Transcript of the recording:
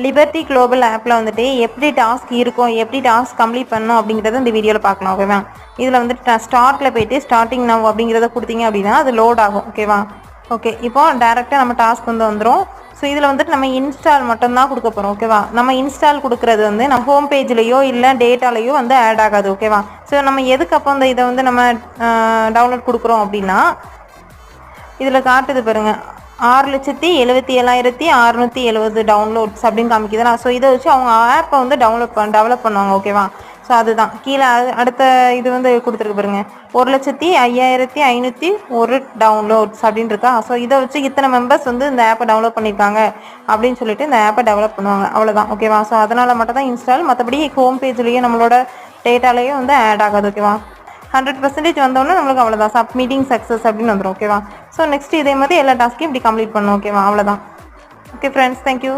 Liberty global ஆப்பில் வந்துட்டு எப்படி டாஸ்க் இருக்கும், எப்படி டாஸ்க் கம்ப்ளீட் பண்ணணும் அப்படிங்கிறத இந்த வீடியோவில் பார்க்கலாம். ஓகேவா? இதில் வந்துட்டு ஸ்டார்ட்டில் போயிட்டு ஸ்டார்டிங் நவ் அப்படிங்கிறத கொடுத்தீங்க அப்படின்னா அது லோட் ஆகும். ஓகேவா? ஓகே, இப்போ டேரெக்டாக நம்ம டாஸ்க் வந்துடும். ஸோ இதில் வந்துட்டு நம்ம இன்ஸ்டால் மட்டும்தான் கொடுக்க போகிறோம். ஓகேவா? நம்ம இன்ஸ்டால் கொடுக்குறது நம்ம ஹோம் பேஜ்லேயோ இல்லை டேட்டாலேயோ ஆட் ஆகாது. ஓகேவா? ஸோ நம்ம எதுக்கு அப்போ இதை நம்ம டவுன்லோட் கொடுக்குறோம் அப்படின்னா, இதில் காட்டுது பாருங்க, 6,77,670 டவுன்லோட்ஸ் அப்படின்னு காமிக்குதுண்ணா. ஸோ இதை வச்சு அவங்க ஆப்பை டெவலப் பண்ணுவாங்க. ஓகேவா? ஸோ அதுதான் கீழே அடுத்த இது கொடுத்துருக்கு பாருங்க, 1,05,501 டவுன்லோட்ஸ் அப்படின்னு இருக்கா. ஸோ இதை வச்சு இத்தனை மெம்பர்ஸ் இந்த ஆப்பை டவுன்லோட் பண்ணியிருக்காங்க அப்படின்னு சொல்லிட்டு இந்த ஆப்பை டெவலப் பண்ணுவாங்க. அவ்வளோதான். ஓகேவா? ஸோ அதனால் மட்டும் தான் இன்ஸ்டால், மற்றபடி ஹோம் பேஜ்லேயும் நம்மளோட டேட்டாலேயும் ஆட் ஆகாது. ஓகேவா? 100% வந்தோடனே நம்மளுக்கு அவ்வளோதான், சப்மிட்டிங் சக்ஸஸ் அப்படின்னு வந்துடும். ஓகேவா? ஸோ நெக்ஸ்ட் இதே மாதிரி எல்லா டாஸ்க்கையும் இப்படி கம்ப்ளீட் பண்ணணும். ஓகேவா? அவ்வளோதான். Okay friends, thank you.